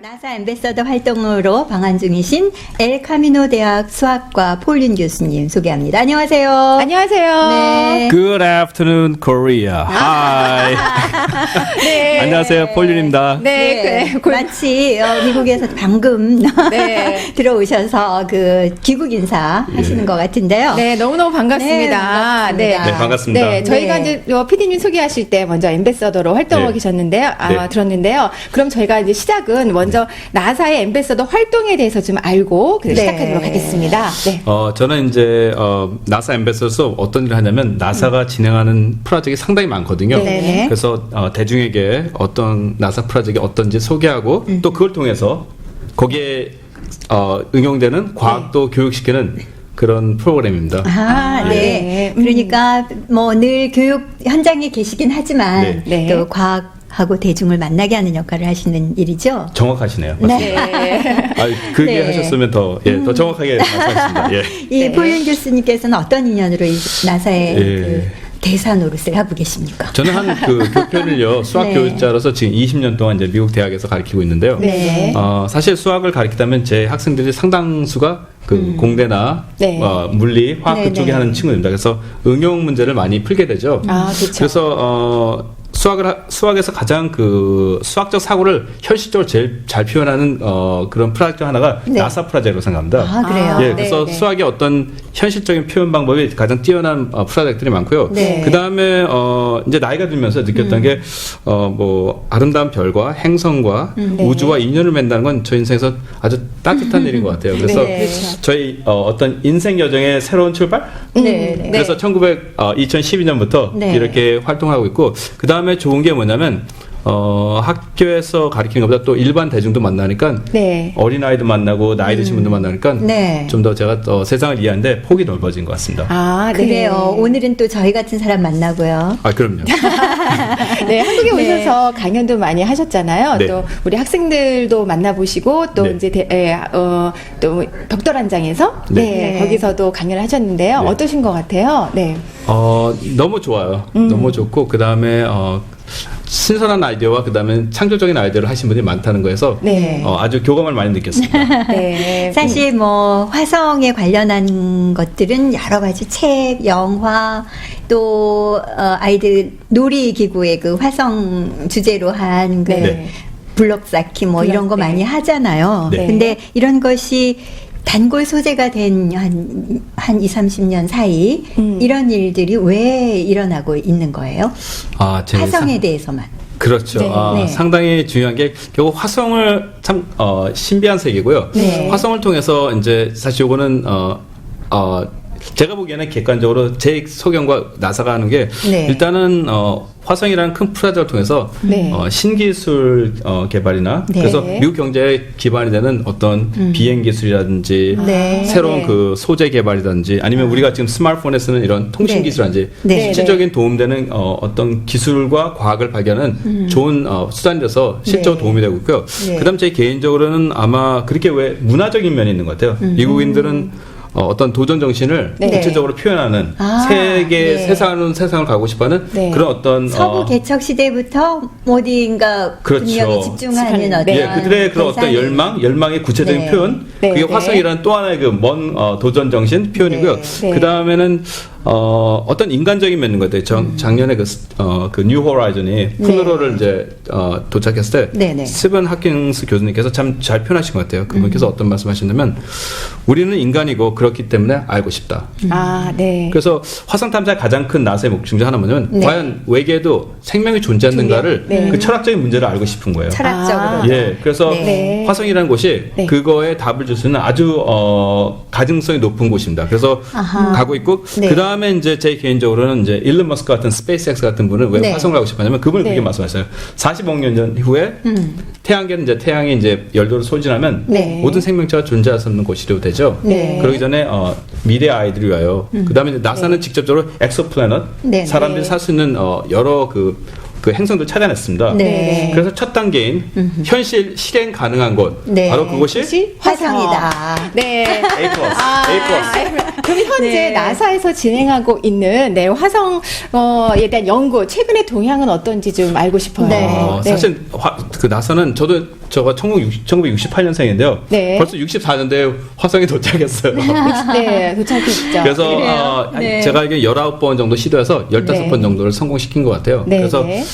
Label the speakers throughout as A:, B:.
A: 나사 앰베서더 활동으로 방한 중이신 엘 카미노 대학 수학과 폴린 교수님 소개합니다. 안녕하세요.
B: 안녕하세요.
A: 네.
C: Good afternoon, Korea. Hi.
B: 네.
C: 안녕하세요, 폴린입니다.
B: 네.
A: 마치 미국에서 방금
B: 네.
A: 들어오셔서 그 귀국 인사 하시는 것 같은데요.
B: 네, 너무너무 반갑습니다.
A: 네, 반갑습니다.
C: 네, 반갑습니다.
B: 네, 저희가
A: 네.
B: 이제 PD님 소개하실 때 먼저 엠베서더로 활동하고
C: 네.
B: 계셨는데요.
C: 네.
B: 들었는데요. 그럼 저희가 이제 시작은 먼저 나사의 엠베서더 활동에 대해서 좀 알고
A: 네.
B: 시작하도록 하겠습니다. 네.
C: 저는 이제 나사 엠베서서 어떤 일을 하냐면 나사가 진행하는 프로젝트가 상당히 많거든요.
A: 네.
C: 그래서 대중에게 어떤 나사 프로젝트가 어떤지 소개하고 또 그걸 통해서 거기에 응용되는 과학도 교육시키는 그런 프로그램입니다.
A: 아, 네.
B: 네.
A: 그러니까 뭐 늘 교육 현장에 계시긴 하지만
B: 네.
A: 또 과학하고 대중을 만나게 하는 역할을 하시는 일이죠.
C: 정확하시네요. 맞습니다.
B: 네.
C: 그게
A: 네.
C: 하셨으면 더 정확하게 말씀하셨습니다. 예.
A: 이
B: 네.
A: 폴린 교수님께서는 어떤 인연으로 이 나사의
C: 예.
A: 그 대사 노릇을 하고 계십니까?
C: 저는 한 그 교편을요 수학
A: 네.
C: 교육자로서 지금 20년 동안 이제 미국 대학에서 가르치고 있는데요.
A: 네.
C: 사실 수학을 가르치다면 제 학생들이 상당수가 그 공대나
B: 네.
C: 물리, 화학
A: 네,
C: 그쪽에
A: 네.
C: 하는 친구입니다. 그래서 응용 문제를 많이 풀게 되죠.
B: 아, 그렇죠.
C: 그래서 수학에서 가장 그 수학적 사고를 현실적으로 제일 잘 표현하는 그런 프로젝트 하나가
A: 네.
C: 나사 프로젝트라고 생각합니다.
A: 아, 그래요?
C: 예, 그래서
B: 네.
C: 수학의 어떤 현실적인 표현 방법이 가장 뛰어난 프로젝트들이 많고요.
A: 네.
C: 그 다음에 이제 나이가 들면서 느꼈던 게 뭐 아름다운 별과 행성과 우주와 인연을 맺는다는 건 저 인생에서 아주 따뜻한 일인 것 같아요. 그래서
A: 네. 그렇죠.
C: 저희 어떤 인생 여정의 새로운 출발.
A: 네.
C: 그래서 2012년부터
A: 네.
C: 이렇게 활동하고 있고 그 다음에 좋은 게 뭐냐면 학교에서 가르치는 것보다 또 일반 대중도 만나니까
B: 네.
C: 어린아이도 만나고 나이 드신 분도 만나니까
A: 네.
C: 좀 더 제가 세상을 이해하는데 폭이 넓어진 것 같습니다.
B: 아, 네.
A: 그래요. 오늘은 또 저희 같은 사람 만나고요.
C: 그럼요.
B: 네, 한국에
A: 네.
B: 오셔서 강연도 많이 하셨잖아요.
C: 네.
B: 또 우리 학생들도 만나보시고 또
C: 네.
B: 이제 또 벽돌한장에서
C: 네.
B: 네, 거기서도 강연을 하셨는데요.
C: 네.
B: 어떠신 것 같아요? 네.
C: 너무 좋아요. 너무 좋고 그 다음에 신선한 아이디어와 그 다음에 창조적인 아이디어를 하신 분들이 많다는 거에서
B: 네.
C: 아주 교감을 많이 느꼈습니다.
B: 네.
A: 사실 뭐 화성에 관련한 것들은 여러 가지 책, 영화 또 아이들 놀이기구의 그 화성 주제로 한 그
B: 네.
A: 블록 쌓기 뭐 이런 거
B: 네.
A: 많이 하잖아요.
C: 네.
A: 근데 이런 것이 단골 소재가 된 한 20, 30년 사이 이런 일들이 왜 일어나고 있는 거예요?
C: 제
A: 화성에 대해서만.
C: 그렇죠.
B: 네,
A: 네.
C: 상당히 중요한 게 결국 화성을 참 신비한 세계고요.
A: 네.
C: 화성을 통해서 이제 사실 요거는 제가 보기에는 객관적으로 제 소견과 나사가 하는 게
A: 네.
C: 일단은 화성이라는 큰 프로젝트를 통해서
B: 네.
C: 신기술 개발이나
A: 네.
C: 그래서 미국 경제의 기반이 되는 어떤 비행 기술이라든지
A: 네.
C: 새로운
B: 네.
C: 그 소재 개발이라든지 아니면 우리가 지금 스마트폰에 쓰는 이런 통신
A: 네.
C: 기술이라든지
A: 네.
C: 실질적인 도움되는 어떤 기술과 과학을 발견하는 좋은 수단이 돼서 실제로
A: 네.
C: 도움이 되고 있고요.
A: 네.
C: 그다음 제 개인적으로는 아마 그렇게 왜 문화적인 면이 있는 것 같아요. 미국인들은 어떤 도전 정신을
B: 네.
C: 구체적으로 표현하는
A: 네.
C: 세상을 가고 싶어하는
B: 네.
C: 그런 어떤
A: 서부 개척 시대부터 어디인가
C: 그렇죠.
A: 분명히 집중하는 어떤
B: 네.
C: 그들의 그런 어떤 열망의 구체적인
A: 네.
C: 표현,
B: 네.
C: 그게
B: 네.
C: 화성이라는 또 하나의 그 먼 도전 정신 표현이고요.
A: 네.
B: 네.
C: 그 다음에는 어떤 인간적인 면인 것 같아요. 작년에 그 뉴 호라이즌이 푸누로를 이제 도착했을 때
A: 네, 네.
C: 스티븐 하킹스 교수님께서 참 잘 표현하신 것 같아요. 그분께서 어떤 말씀하셨냐면 우리는 인간이고 그렇기 때문에 알고 싶다.
B: 아, 네.
C: 그래서 화성 탐사의 가장 큰 나사의 목적 중 하나 뭐냐면
A: 네.
C: 과연 외계에도 생명이 존재하는가를
B: 네.
C: 그 철학적인 문제를 알고 싶은 거예요.
A: 철학적으로.
C: 예, 그래서
A: 네.
C: 화성이라는 곳이
B: 네.
C: 그거에 답을 줄 수 있는 아주 가능성이 높은 곳입니다. 그래서
A: 아하.
C: 가고 있고
A: 네.
C: 그 다음에 이제 제 개인적으로는 이제 일론 머스크 같은 스페이스X 같은 분은 왜
A: 네.
C: 화성을 가고 싶었냐면 그분이
B: 네.
C: 그렇게 말씀하셨어요. 45년 전 후에 태양이 이제 열도를 소진하면
A: 네.
C: 모든 생명체가 존재할 수 없는 곳이 되죠.
A: 네.
C: 그러기 전에 미래 아이들이 와요. 그 다음에 나사는 직접적으로 엑소플래닛
A: 네.
C: 사람들이
B: 네.
C: 살 수 있는 여러 그 그 행성들 찾아냈습니다.
A: 네.
C: 그래서 첫 단계인 현실 실행 가능한 곳
A: 네.
C: 바로 그곳이
B: 혹시
A: 화성이다.
B: 네.
C: A+. A+.
B: 그럼 현재
A: 네.
B: 나사에서 진행하고 있는 화성에 대한 연구 최근의 동향은 어떤지 좀 알고 싶어요.
A: 네.
C: 사실 그 나사는 저가 1968년생인데요.
B: 네.
C: 벌써 64년대에 화성에 도착했어요.
B: 네, 도착했죠.
C: 그래서
A: 네.
C: 제가 알기로 19번 정도 시도해서 15번
B: 네.
C: 정도를 성공시킨 것 같아요.
B: 네,
C: 그래서
B: 네.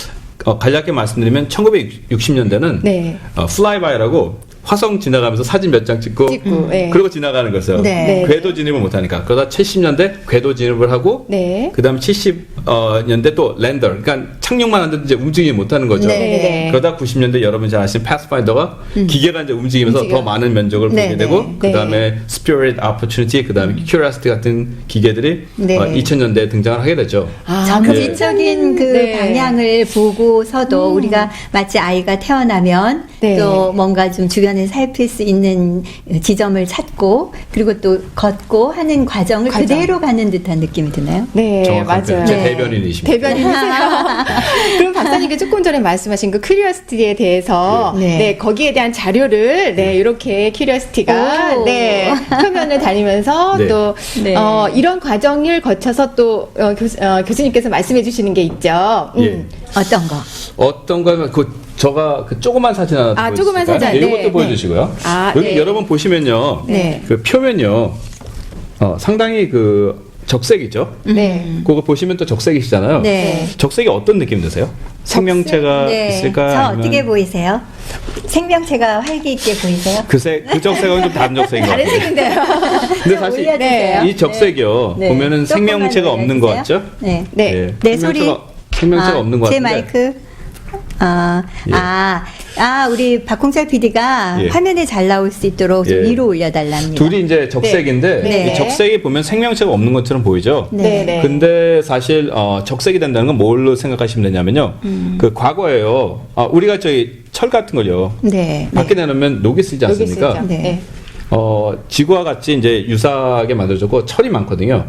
C: 간략하게 말씀드리면 1960년대는
B: 네.
C: 플라이바이라고 화성 지나가면서 사진 몇 장 찍고
B: 네.
C: 그러고 지나가는 거였어요.
A: 네.
C: 궤도 진입을 못하니까. 그러다 70년대 궤도 진입을 하고
B: 네.
C: 그다음 70년대 또 랜더, 그러니까 착륙만 하는데 이제 움직이지 못하는 거죠.
A: 네.
B: 네.
C: 그러다 90년대 여러분 잘 아시는 패스파인더가 기계가 이제 움직이면서
B: 움직여요.
C: 더 많은 면적을
A: 네,
C: 보게
A: 네.
C: 되고
B: 네.
C: 그다음에 스피릿 오퍼튜니티, 그다음에 큐리오시티 같은 기계들이
A: 네.
C: 2000년대에 등장을 하게 되죠.
A: 점진적인 그
B: 네.
A: 방향을 보고서도 우리가 마치 아이가 태어나면
B: 네.
A: 또 뭔가 좀 주변을 살필 수 있는 지점을 찾고 그리고 또 걷고 하는 과정을
B: 과정.
A: 그대로 가는 듯한 느낌이 드나요?
B: 네,
C: 정확한
B: 맞아요.
C: 표현. 제
A: 네.
C: 대변인이십니다.
B: 대변인이세요. 그럼 박사님께 조금 전에 말씀하신 그 큐리오시티에 대해서
A: 네.
B: 네. 거기에 대한 자료를 네, 이렇게 큐리오시티가
A: 오.
B: 네, 표면을 다니면서
C: 네.
B: 또
A: 네.
B: 이런 과정을 거쳐서 또 교수님께서 말씀해 주시는 게 있죠.
C: 예.
A: 어떤 거?
C: 어떤 거면 저가 그 조그만 사진 하나
B: 아,
C: 보여주실까요?
B: 조그만 사진.
C: 네,
B: 네,
C: 이것도
B: 네.
C: 보여주시고요.
B: 아,
C: 여기
B: 네.
C: 여러분 보시면요,
A: 네.
C: 그 표면요, 상당히 그 적색이죠.
B: 네.
C: 그거 보시면 또 적색이시잖아요.
A: 네.
C: 적색이 어떤 느낌 드세요? 생명체가
A: 네.
C: 있을까?
A: 저
C: 아니면
A: 어떻게 보이세요? 생명체가 활기 있게 보이세요?
C: 그 적색은 좀 다른 적색인 것
B: 다른
C: 같아요.
B: 색인데요.
C: 근데 사실
A: 올려주세요.
C: 이 적색이요,
A: 네.
C: 보면은
A: 조금만
C: 생명체가 없는 것
A: 올려주세요.
C: 같죠?
A: 네.
B: 네.
A: 내 소리.
C: 생명체가 없는 것
A: 제
C: 같은데.
A: 마이크.
C: 예.
A: 우리 박홍철 PD가
C: 예.
A: 화면에 잘 나올 수 있도록 좀
C: 예.
A: 위로 올려달랍니다.
C: 둘이 이제 적색인데
A: 네.
C: 이 적색이 보면 생명체가 없는 것처럼 보이죠.
B: 네, 네.
C: 근데 사실 적색이 된다는 건 뭘로 생각하시면 되냐면요. 그 과거에요. 우리가 저희 철 같은 걸요.
A: 네.
C: 밖에 내놓으면 녹이 쓰지
B: 여기
C: 않습니까?
B: 쓰죠.
A: 네.
B: 네.
C: 지구와 같이 이제 유사하게 만들어졌고 철이 많거든요.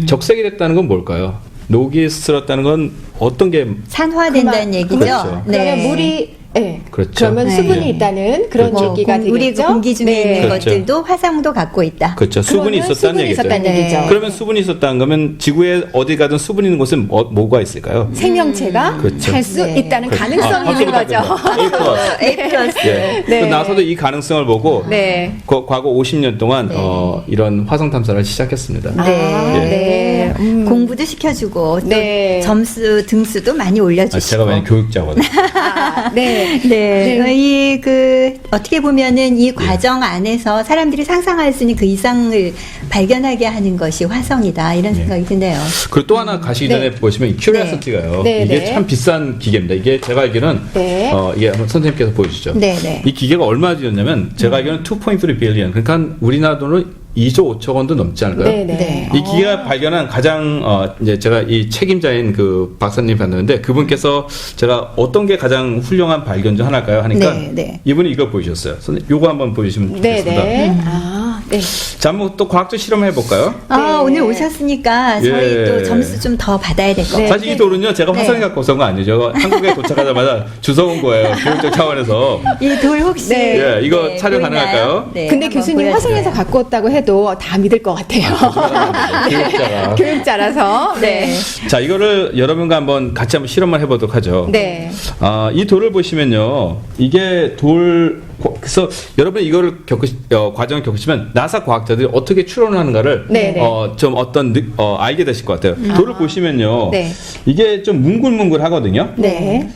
C: 적색이 됐다는 건 뭘까요? 녹이 쓸었다는 건 어떤 게
A: 산화된다는 얘기죠.
C: 그렇죠.
B: 그러면 물이
C: 그렇죠.
B: 그러면
A: 네.
B: 수분이 있다는 그런
C: 그렇죠.
B: 얘기가 되겠죠.
A: 우리 그 공기 중에
B: 네.
A: 있는
C: 그렇죠.
A: 것들도 화성도 갖고 있다.
C: 그렇죠. 수분이
B: 그러면
C: 있었다는
B: 수분이
C: 얘기죠.
B: 있었다는
A: 네.
B: 얘기죠.
C: 그러면 수분이 있었다는 거면 지구에 어디 가든 수분 있는 곳은 뭐가 있을까요?
B: 생명체가
C: 그렇죠.
B: 살 수
A: 네.
B: 있다는
C: 그렇죠.
B: 가능성이 있는 거죠.
C: A 플러스.
A: A 플러스.
C: 예.
B: 네.
C: 그 나사도 이 가능성을 보고
B: 네.
C: 과거 50년 동안
A: 네.
C: 이런 화성 탐사를 시작했습니다.
A: 네.
B: 아, 네.
A: 공부도 시켜주고 또
B: 네.
A: 점수 등수도 많이 올려주시고.
C: 제가 왜냐면 교육자거든요.
B: 네.
A: 네, 어떻게 보면은 이 과정 안에서 사람들이 상상할 수 있는 그 이상을 발견하게 하는 것이 화성이다 이런 생각이 드네요.
C: 그리고 또 하나 가시기 전에 보시면 이 큐리오시티가요.
B: 네,
C: 이게
B: 네.
C: 참 비싼 기계입니다. 이게 제가 알기로는
B: 네.
C: 이게 한번 선생님께서 보여주시죠.
A: 네, 네.
C: 이 기계가 얼마 들였냐면 제가 알기로는 2.3 빌리언, 그러니까 우리나라 돈으로 2조 5천 원도 넘지 않을까요?
B: 네, 네.
A: 네.
C: 이 기계가 발견한 가장 이제 제가 이 책임자인 그 박사님 봤는데 그분께서 제가 어떤 게 가장 훌륭한 발견 중 하나일까요? 하니까
A: 네, 네.
C: 이분이 이거 보여주셨어요. 선생님 요거 한번 보여주시면
B: 네,
C: 좋겠습니다.
B: 네. 네.
C: 자, 한번 또 과학적 실험 해볼까요?
A: 아,
B: 네.
A: 오늘 오셨으니까 저희
C: 예.
A: 또 점수 좀 더 받아야 될 것
B: 네.
A: 같아요.
C: 사실 이 돌은요 제가
A: 네.
C: 화성에 갖고 온 거 아니죠. 한국에 도착하자마자 주워온 거예요. 교육적 차원에서.
A: 이 돌 혹시
B: 네.
C: 예, 이거 촬영
A: 보이나요?
C: 가능할까요?
A: 네,
B: 근데
A: 한번
B: 교수님
A: 보여주세요.
B: 화성에서 갖고 왔다고 해도 다 믿을 것 같아요.
C: 교육자가.
B: 교육자라서. 네.
C: 자, 이거를 여러분과 한번 같이 한번 실험을 해보도록 하죠.
B: 네.
C: 이 돌을 보시면요, 이게 그래서 여러분 이거를 과정을 겪으시면 나사 과학자들이 어떻게 추론을 하는가를
B: 네, 네.
C: 좀 알게 되실 것 같아요. 돌을 보시면요,
B: 네.
C: 이게 좀 뭉글뭉글하거든요.
B: 네.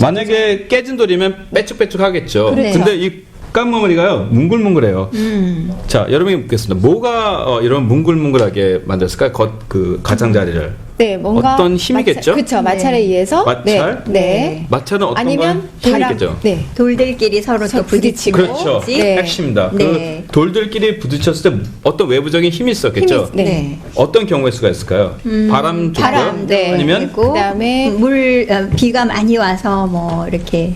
C: 만약에 깨진 돌이면 빼쭉빼쭉하겠죠.
B: 그렇죠.
C: 근데 이 깐머리가요 뭉글뭉글해요. 자, 여러분이 묻겠습니다. 뭐가 이런 뭉글뭉글하게 만들었을까요? 그 가장자리를.
B: 네, 뭔가
C: 어떤 힘이겠죠?
B: 그렇죠. 마찰에 의해서.
C: 마찰?
B: 네. 네.
C: 마찰은 어떤
B: 아니면
C: 건 힘이겠죠.
B: 네.
A: 돌들끼리 서로 또 부딪히고.
C: 그렇죠.
B: 네.
C: 핵심입니다.
A: 네.
C: 그 돌들끼리 부딪혔을 때 어떤 외부적인 힘이 있었겠죠.
B: 힘이- 네.
A: 네.
C: 어떤 경우의 수가 있을까요? 바람 정도?
B: 바람, 네.
C: 아니면
A: 그리고
B: 그다음에
A: 비가 많이 와서 뭐 이렇게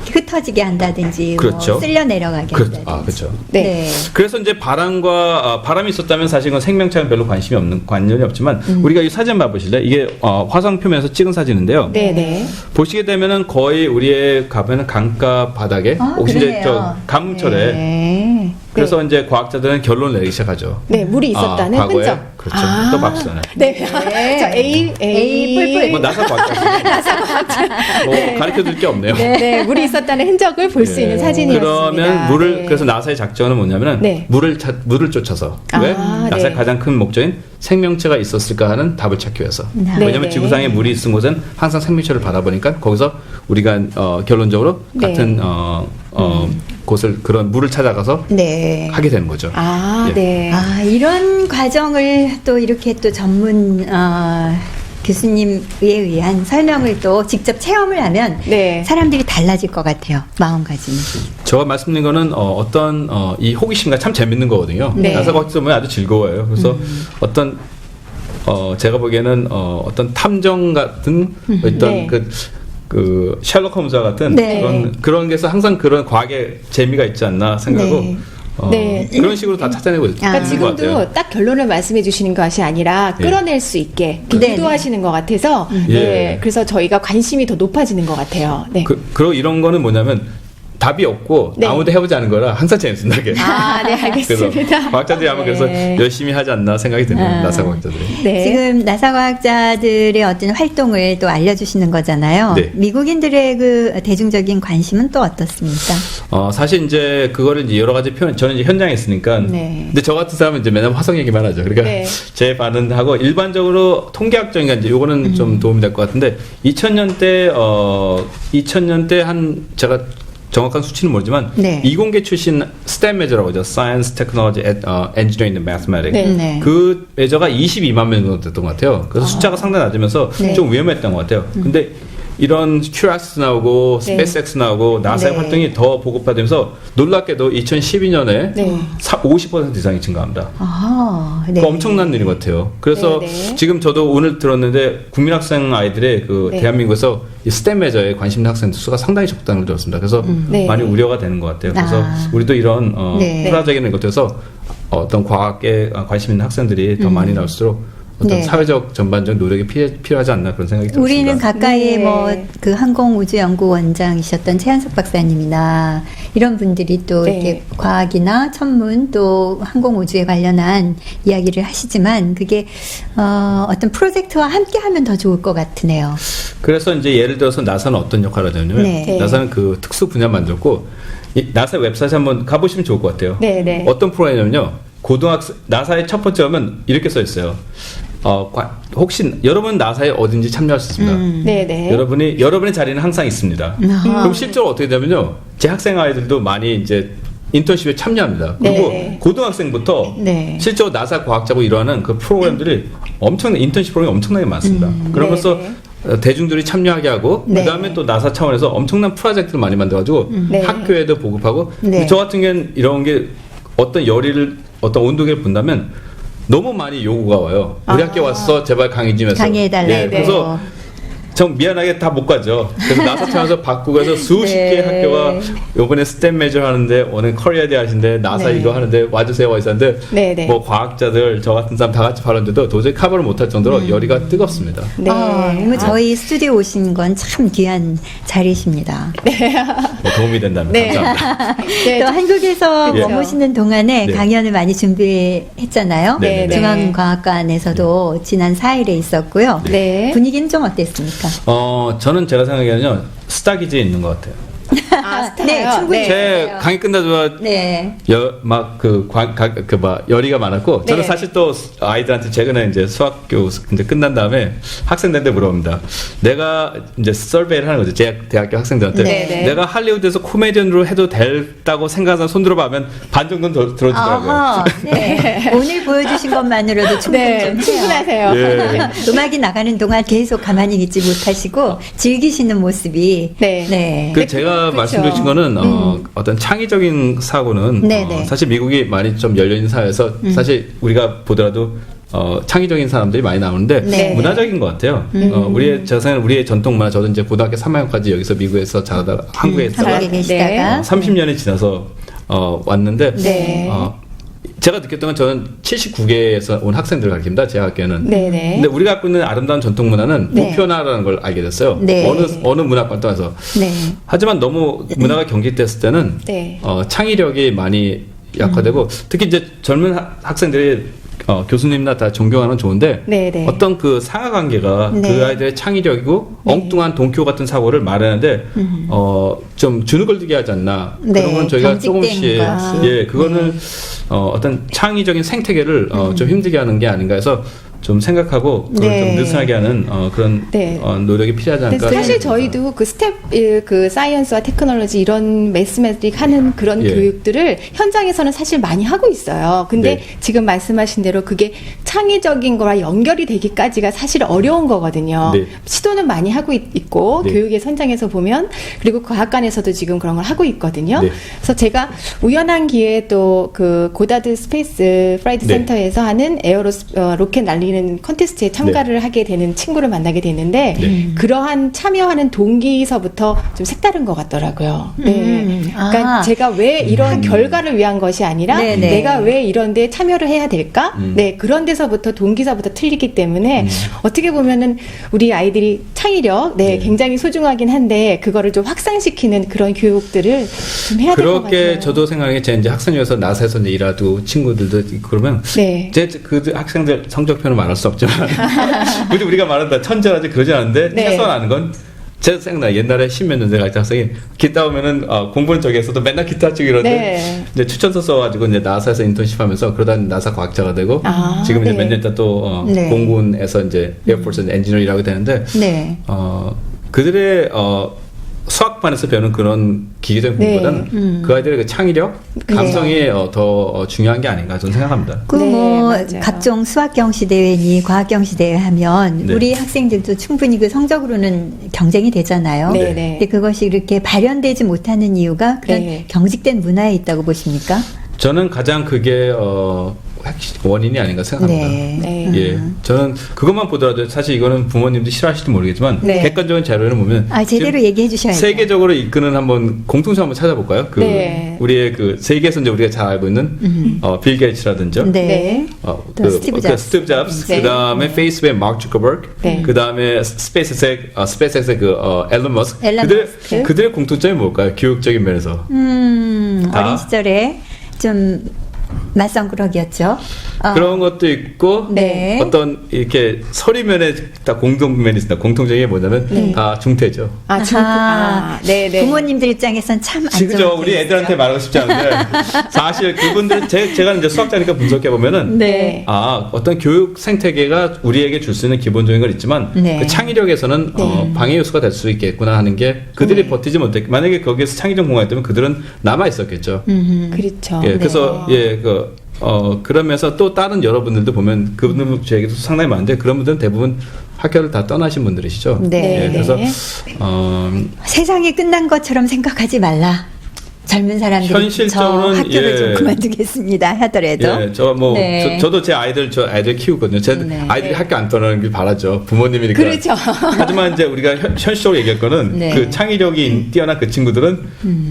A: 흩어지게 한다든지
C: 그렇죠.
A: 뭐 쓸려 내려가게 한다든지.
C: 그렇죠.
B: 네.
C: 그래서 이제 바람이 있었다면 사실 이건 생명체는 별로 관련이 없지만 우리가 이 사진 봐보실래요? 이게 화성 표면에서 찍은 사진인데요.
B: 네네.
C: 보시게 되면은 거의 우리의 가면은 강가 바닥에 혹시 이제
A: 그러네요.
C: 가뭄철에
B: 네.
C: 그래서 이제 과학자들은 결론을 내리기 시작하죠.
B: 네, 물이 있었다는
C: 과거에
B: 흔적.
C: 그렇죠. 또 박수잖아요.
B: 네. 저 A
A: 뿔뿔.
C: 뭐 나사 과학자 뭐 가르쳐 줄 게 없네요.
B: 네, 물이 있었다는 흔적을 볼 수
C: 예.
B: 있는 사진이었습니다.
C: 그러면 물을
B: 네.
C: 그래서 나사의 작전은 뭐냐면은
B: 네.
C: 물을 쫓아서 왜 나사의
B: 네.
C: 가장 큰 목적인 생명체가 있었을까 하는 답을 찾기 위해서.
A: 네.
C: 왜냐하면
B: 네.
C: 지구상에 물이 있은 곳은 항상 생명체를 바라보니까 거기서 우리가 결론적으로
B: 네.
C: 같은 곳을 그런 물을 찾아가서
A: 네.
C: 하게 되는 거죠. 예.
B: 네.
A: 이런 과정을 또 이렇게 또 전문 교수님에 의한 설명을 또 직접 체험을 하면
B: 네.
A: 사람들이 달라질 것 같아요. 마음가짐이.
C: 제가 말씀드린 거는 어떤 이 호기심과 참 재밌는 거거든요.
B: 네.
C: 나사 과학자 보면 아주 즐거워요. 그래서 어떤 제가 보기에는 어떤 탐정 같은 어떤
B: 네.
C: 그 셜록 홈즈와 같은
A: 네.
C: 그런 게서 항상 그런 과학의 재미가 있지 않나 생각하고
A: 네.
B: 네.
C: 그런 식으로 다 찾아내고 있는
B: 그러니까
C: 것 같아요.
B: 지금도 딱 결론을 말씀해 주시는 것이 아니라
C: 예.
B: 끌어낼 수 있게
A: 네,
B: 유도하시는 것 같아서
C: 예.
B: 네, 그래서 저희가 관심이 더 높아지는 것 같아요. 네.
C: 그리고 이런 거는 뭐냐면 답이 없고
B: 네.
C: 아무도 해보지 않은 거라 항상 재밌습니다. 그게.
B: 네, 알겠습니다.
C: 그래서 과학자들이 아마 그래서
A: 네.
C: 열심히 하지 않나 생각이 드네요. 나사 과학자들이.
B: 네.
A: 지금 나사 과학자들의 어떤 활동을 또 알려주시는 거잖아요.
C: 네.
A: 미국인들의 그 대중적인 관심은 또 어떻습니까?
C: 사실 이제 그거를 이제 여러 가지 표현, 저는 이제 현장에 있으니까.
A: 네.
C: 근데 저 같은 사람은 이제 맨날 화성 얘기만 하죠. 그러니까
B: 네.
C: 제 반응하고 일반적으로 통계학적인 이제 요거는 좀 도움이 될 것 같은데 2000년대 한 제가 정확한 수치는 모르지만
A: 네.
C: 이공계 출신 STEM 메저라고 하죠. Science, Technology, Engineering and Mathematics.
B: 네.
A: 네.
C: 그 메저가 22만 명 정도 됐던 것 같아요. 그래서 숫자가 상당히 낮으면서
A: 네.
C: 좀 위험했던 것 같아요. 근데 이런 큐락스 나오고
B: 네.
C: 스페이스X 나오고 나사의
A: 네.
C: 활동이 더 보급화되면서 놀랍게도 2012년에
B: 네.
C: 50% 이상이 증가합니다.
A: 네.
C: 그 엄청난 일인 것 같아요. 그래서
B: 네, 네.
C: 지금 저도 오늘 들었는데 국민학생 아이들의 그
B: 네.
C: 대한민국에서 이 스템 메저에 관심 있는 학생들 수가 상당히 적다는 걸 들었습니다. 그래서
B: 네.
C: 많이 우려가 되는 것 같아요. 그래서 우리도 이런
A: 네.
C: 프라적인 것에서 어떤 과학에 관심 있는 학생들이 더 많이 나올수록 어떤
A: 네.
C: 사회적 전반적 노력이 필요하지 않나 그런 생각이 들었습니다.
A: 우리는 가까이에
B: 네.
A: 뭐 그 항공우주연구원장이셨던 최한석 박사님이나 이런 분들이 또
B: 네.
A: 이렇게 과학이나 천문 또 항공우주에 관련한 이야기를 하시지만 그게 어떤 프로젝트와 함께 하면 더 좋을 것 같으네요.
C: 그래서 이제 예를 들어서 나사는 어떤 역할을 하냐면
A: 네.
C: 나사는 그 특수 분야 만들고 이 나사 웹사이트 한번 가보시면 좋을 것 같아요.
B: 네, 네.
C: 어떤 프로그램이냐면요. 나사의 첫 번째 하면 이렇게 써 있어요. 혹시 여러분 나사에 어딘지 참여할 수 있습니다.
B: 네, 네.
C: 여러분의 자리는 항상 있습니다. 그럼 실제로 어떻게 되면요. 제 학생 아이들도 많이 이제 인턴십에 참여합니다. 그리고
B: 네.
C: 고등학생부터
A: 네.
C: 실제로 나사 과학자고 일하는 그 프로그램들이 인턴십 프로그램이 엄청나게 많습니다. 그러면서 대중들이 참여하게 하고
A: 네.
C: 그다음에 또 나사 차원에서 엄청난 프로젝트를 많이 만들어가지고
B: 네.
C: 학교에도 보급하고
A: 네.
C: 근데 저 같은 경우는 이런 게 어떤 온도계를 본다면 너무 많이 요구가 와요. 우리 학교 와서 제발 강의 좀 해서.
A: 강의해달라고.
C: 예, 그래서 전 미안하게 다 못 가죠. 그래서 나사 차원에서 바꾸고 해서 수십
A: 네.
C: 개의 학교가 요번에 스템 메저 하는데 오늘 커리어대 하신데 나사
A: 네.
C: 이거 하는데 와주세요 와 있었는데
B: 네, 네.
C: 뭐 과학자들 저 같은 사람 다 같이 발언돼도 도저히 커버를 못할 정도로 열의가 뜨겁습니다.
B: 네.
A: 오늘 저희 스튜디오 오신 건 참 귀한 자리십니다.
C: 뭐 도움이 된다면
B: 네.
C: 감사합니다.
B: 네.
A: 또 한국에서
C: 예.
A: 머무시는 동안에
C: 네.
A: 강연을 많이 준비했잖아요.
C: 네, 네.
A: 중앙과학관에서도 지난 4일에 있었고요.
B: 네.
A: 분위기는 좀 어땠습니까?
C: 저는 제가 생각에는요 스타기지에 있는 것 같아요.
B: 스타요?
A: 네, 충분히.
C: 제
A: 그래요.
C: 강의 끝나자마자
A: 네.
C: 열의가 많았고 저는
B: 네.
C: 사실 또 아이들한테 최근에 이제 수학교 이제 끝난 다음에 학생들한테 물어봅니다. 내가 이제 서베이를 하는 거죠. 제 대학교 학생들한테
B: 네, 네.
C: 내가 할리우드에서 코미디언으로 해도 됐다고 생각하는 손 들어봐면 반 정도는 들어주더라고요.
A: 아하, 네. 오늘 보여주신 것만으로도 충분히
B: 네,
A: 좀 해요.
B: 충분하세요.
C: 예.
A: 음악이 나가는 동안 계속 가만히 있지 못하시고 즐기시는 모습이
B: 네.
C: 그 제가
B: 그렇죠.
C: 말씀드린 거는 어떤 창의적인 사고는
A: 네네.
C: 사실 미국이 많이 좀 열려 있는 사회에서 사실 우리가 보더라도 창의적인 사람들이 많이 나오는데
A: 네.
C: 문화적인 것 같아요. 제가 생각하는 우리의 전통 문화, 저도 이제 고등학교 3학년까지 여기서 미국에서 자라다가 한국에 있다가
A: 한국에 계시다가
C: 30년이 지나서 왔는데
B: 네.
C: 제가 느꼈던 건 저는 79개에서 온 학생들을 가르칩니다. 제 학교는.
B: 네네.
C: 근데 우리가 갖고 있는 아름다운 전통 문화는
A: 네.
C: 보편화라는 걸 알게 됐어요.
A: 네.
C: 어느 문화권 떠나서.
A: 네.
C: 하지만 너무 문화가 경직됐을 때는
B: 네.
C: 창의력이 많이 약화되고 특히 이제 젊은 학생들이 교수님이나 다 존경하는 건 좋은데
B: 네네.
C: 어떤 그 상하관계가
A: 네.
C: 그 아이들의 창의력이고 엉뚱한 동교 같은 사고를 마련하는데 좀 주눅을들게 하지 않나.
A: 네,
C: 그런 건 저희가
A: 경직된
C: 조금씩
A: 것이.
C: 그거는 어떤 창의적인 생태계를 좀 힘들게 하는 게 아닌가 해서 좀 생각하고 그걸
A: 네.
C: 좀 느슨하게 하는 그런
B: 네.
C: 노력이 필요하지 않을까.
B: 근데 사실
C: 싶습니다.
B: 저희도 그 스텝 그 사이언스와 테크놀로지 이런 매스매틱 하는 그런
C: 예.
B: 교육들을 현장에서는 사실 많이 하고 있어요. 근데
C: 네.
B: 지금 말씀하신 대로 그게 창의적인 거와 연결이 되기까지가 사실 어려운 거거든요.
C: 네.
B: 시도는 많이 하고 있고
C: 네.
B: 교육의 현장에서 보면 그리고 과학관에서도 지금 그런 걸 하고 있거든요.
C: 네.
B: 그래서 제가 우연한 기회에 또 그 고다드 스페이스 프라이드
C: 네.
B: 센터에서 하는 로켓 날리는 컨테스트에 참가를 하게 되는 친구를 만나게 됐는데
C: 네.
B: 그러한 참여하는 동기서부터 좀 색다른 것 같더라고요. 네. 그러니까
A: 아.
B: 제가 왜 이런 결과를 위한 것이 아니라
A: 네네.
B: 내가 왜 이런 데 참여를 해야 될까?
C: 음.
B: 네, 그런 데서부터 동기서부터 틀리기 때문에 어떻게 보면은 우리 아이들이 창의력
C: 네.
B: 굉장히 소중하긴 한데 그거를 좀 확산시키는 그런 교육들을 좀 해야 될 것 같아요.
C: 그렇게 저도 생각하는 게 제 이제 학생회에서 나사에서 이제 일하도 친구들도 있고 그러면
B: 네.
C: 그 학생들 성적표는 말할 수 없지만 굳이 우리가 말한다 천재라지 그러지 않은데
B: 네.
C: 최소한 아는 건 제 생각나 옛날에 십몇 년 전에 학생이 기타 오면은 공부는 저기에서도 맨날 기타 치고 이러는데
B: 네.
C: 이제 추천서 써가지고 이제 나사에서 인턴십하면서 그러다 나사 과학자가 되고
B: 아,
C: 지금 이제
B: 네.
C: 몇 년 있다 또
A: 네.
C: 공군에서 이제 에어포스 엔지니어 일하게 되는데
A: 네.
C: 그들의 수학반에서 배우는 그런 기계적인
B: 네.
C: 공부보다는 그 아이들의 그 창의력, 감성이 더 중요한 게 아닌가 저는 생각합니다.
A: 그
B: 네,
A: 뭐
B: 맞아요.
A: 각종 수학 경시 대회니 과학 경시 대회 하면
C: 네.
A: 우리 학생들도 충분히 그 성적으로는 경쟁이 되잖아요.
B: 네,
C: 네.
B: 네.
A: 근데 그것이 이렇게 발현되지 못하는 이유가 그런
B: 네.
A: 경직된 문화에 있다고 보십니까?
C: 저는 가장 그게 원인이 아닌가 생각합니다.
A: 네.
B: 네.
C: 예, 저는 그것만 보더라도 사실 이거는 부모님도 싫어하실지 모르겠지만
B: 네.
C: 객관적인 자료를 보면
A: 제대로
C: 지금
A: 얘기해 주셔야죠.
C: 세계적으로 이끄는 한번 공통점 한번 찾아볼까요? 그
B: 네.
C: 우리의 그 세계에서 이제 우리가 잘 알고 있는 빌 게이츠라든지
A: 네.
B: 네.
A: 또 스티브 잡스.
C: 스티브 잡스,
B: 네.
C: 그 다음에 페이스북의 마크 주커버그,
B: 네.
C: 그 다음에 스페이스X의 그 앨런 머스크.
A: 앨런 머스크.
C: 그들의 공통점이 뭘까요? 교육적인 면에서.
A: 어린 시절에 좀 맞성꾸러기였죠.
C: 그런 것도 있고
A: 네.
C: 어떤 이렇게 서리면에 다 공통면이 있습니다. 공통적인 게 뭐냐면 다 중퇴죠.
B: 네네.
A: 부모님들 입장에선 참 안
C: 지금
A: 좋은
C: 우리 애들한테 말하고 싶지 않은데 사실 그분들 제가 이제 수학자니까 분석해 보면은
B: 네.
C: 어떤 교육 생태계가 우리에게 줄 수 있는 기본적인 건 있지만
A: 네.
C: 그 창의력에서는 방해 요소가 될 수 있겠구나 하는 게 그들이 버티지 못했. 만약에 거기에서 창의적 공간이었다면 그들은 남아 있었겠죠.
B: 그렇죠.
C: 예, 그래서 그러면서 또 다른 여러분들도 보면 그분들 저에게도 상당히 많은데 그런 분들은 대부분 학교를 다 떠나신 분들이시죠.
A: 네.
C: 예, 그래서
A: 세상이 끝난 것처럼 생각하지 말라. 젊은 사람들이
C: 현실적으로는,
A: 저 학교를 좀
C: 예.
A: 그만두겠습니다 하더라도
C: 예,
A: 네.
C: 저도 제 아이들 키우거든요. 제
A: 네.
C: 아이들이 학교 안 떠나는 길 바라죠. 부모님이니까.
B: 그렇죠.
C: 하지만 이제 우리가 현실적으로 얘기할 거는
A: 네.
C: 그 창의력이 뛰어난 그 친구들은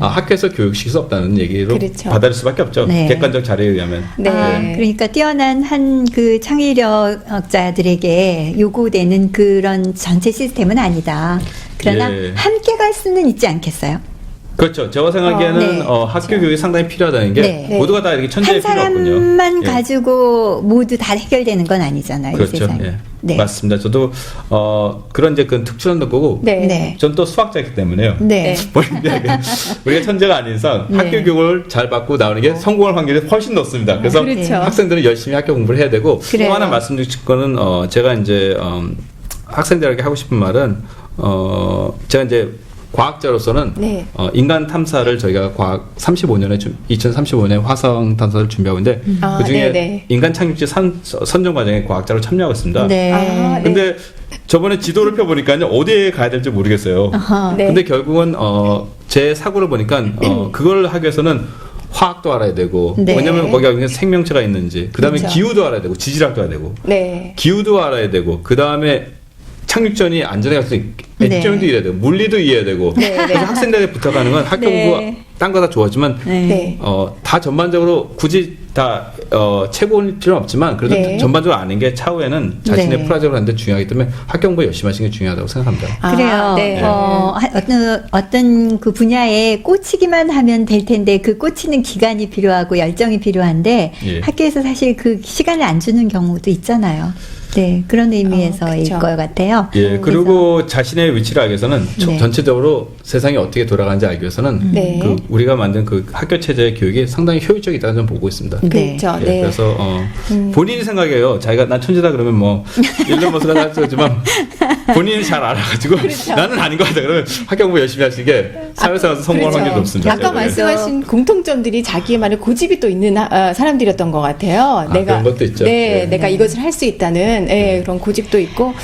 C: 학교에서 교육시킬 수 없다는 얘기로
B: 그렇죠.
C: 받아들일 수밖에 없죠.
A: 네.
C: 객관적 자료에 의하면.
B: 네.
A: 그러니까 뛰어난 한 그 창의력자들에게 요구되는 그런 전체 시스템은 아니다. 그러나
C: 예.
A: 함께 갈 수는 있지 않겠어요?
C: 그렇죠. 제가 생각하기에는
A: 네.
C: 학교 교육이 상당히 필요하다는 게
A: 네.
C: 모두가 다 이렇게 천재일
A: 한
C: 필요 없군요.
A: 사람만
C: 예.
A: 가지고 모두 다 해결되는 건 아니잖아요. 이
C: 그렇죠.
A: 세상에.
C: 예.
A: 네.
C: 맞습니다. 저도 그런 이제 그 특출난 거고
B: 네.
A: 네.
C: 전 또 수학자이기 때문에요.
A: 네.
C: 우리가 천재가 아닌 이상
A: 네.
C: 학교 교육을 잘 받고 나오는 게 성공할 확률이 훨씬 높습니다. 그래서
B: 그렇죠.
C: 학생들은 열심히 학교 공부를 해야 되고
A: 그래요.
C: 또 하나 말씀드릴 거는 제가 이제 학생들에게 하고 싶은 말은 제가 이제 과학자로서는
B: 네.
C: 인간 탐사를 저희가 과학 35년에 2035년 화성 탐사를 준비하고 있는데 그 중에
B: 네네.
C: 인간 착륙지 선정 과정에 과학자로 참여하고 있습니다.
A: 네.
B: 네.
C: 근데 저번에 지도를 펴보니까요 어디에 가야 될지 모르겠어요.
A: 어허.
B: 네.
C: 근데 결국은 제 사고를 보니까 그걸 하기 위해서는 화학도 알아야 되고
A: 네.
C: 왜냐하면 거기가 그냥 생명체가 있는지 그다음에
B: 그렇죠.
C: 기후도 알아야 되고 지질학도 알아야 되고
B: 네.
C: 기후도 알아야 되고 그다음에 착륙전이 안전하게 할 수 있게 액정도 이해해야 되고 물리도 이해해야 되고
B: 네, 네.
C: 그래서 학생들에게 부탁하는 건 학교
A: 네.
C: 공부 딴 거 다 좋아하지만
B: 네.
C: 다 전반적으로 굳이 다 최고일 필요는 없지만 그래도
B: 네.
C: 전반적으로 아는 게 차후에는 자신의
A: 네.
C: 프로젝트를 하는데 중요하기 때문에 학교 공부 열심히 하시는 게 중요하다고 생각합니다.
B: 아,
A: 그래요.
B: 네.
A: 어떤 그 분야에 꽂히기만 하면 될 텐데 그 꽂히는 기간이 필요하고 열정이 필요한데
C: 예.
A: 학교에서 사실 그 시간을 안 주는 경우도 있잖아요. 네, 그런 의미에서일
B: 그쵸.
A: 것 같아요.
C: 예, 그리고 자신의 위치를 알기 위해서는
A: 네.
C: 전체적으로 세상이 어떻게 돌아가는지 알기 위해서는
B: 네.
C: 그 우리가 만든 그 학교 체제의 교육이 상당히 효율적이다는 점 보고 있습니다.
A: 네.
B: 그렇죠.
C: 예,
B: 네.
C: 그래서 본인이 생각해요. 자기가 난 천재다 그러면 뭐 일론 머스크가 할 수 있지만 본인이 잘 알아가지고
B: 그렇죠.
C: 나는 아닌 것 같다 그러면 학교 공부 열심히 하시는 게 사회생활에서 성공할 확률이 높습니다.
B: 아까
C: 예.
B: 말씀하신 공통점들이 자기만의 고집이 또 있는 사람들이었던 것 같아요.
C: 그런 것도 있죠.
B: 네,
C: 네.
B: 내가 이것을 할 수 있다는 그런 고집도 있고.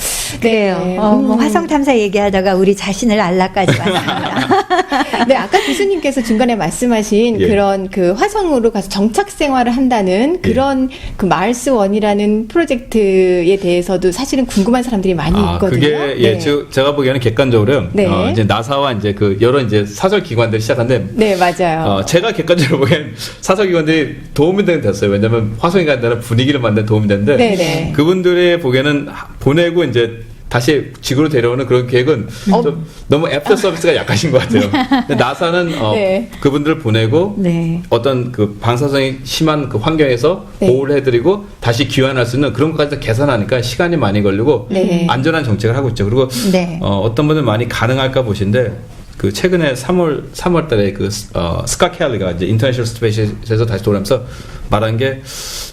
A: 그래요.
B: 네.
A: 뭐 화성 탐사 얘기하다가 우리 자신을 알라까지 왔습니다.
B: 네, 아까 교수님께서 중간에 말씀하신
C: 예.
B: 그런 그 화성으로 가서 정착 생활을 한다는 그런 그 마을스 원이라는 프로젝트에 대해서도 사실은 궁금한 사람들이 많이 있거든요.
C: 그게 예,
B: 네.
C: 제가 보기에는 객관적으로요.
B: 네.
C: 이제 나사와 이제 그 여러 이제 사설 기관들이 시작한데
B: 네, 맞아요.
C: 제가 객관적으로 보기엔 사설 기관들이 도움이 됐어요. 왜냐하면 화성에 간다는 분위기를 만드는 도움이 되는데
B: 네네.
C: 그분들이 보기에는 보내고 이제 다시 지구로 데려오는 그런 계획은 좀 너무 애프터 서비스가 약하신 것 같아요. 근데 나사는
B: 네.
C: 그분들을 보내고
A: 네.
C: 어떤 그 방사성이 심한 그 환경에서
B: 네.
C: 보호를 해드리고 다시 귀환할 수 있는 그런 것까지 다 계산하니까 시간이 많이 걸리고
B: 네.
C: 안전한 정책을 하고 있죠. 그리고
A: 네.
C: 어떤 분들 많이 가능할까 보신데 그 최근에 3월 달에 그 스카 켈리가 이제 인터내셔널 스페이스에서 다시 돌아오면서 말한 게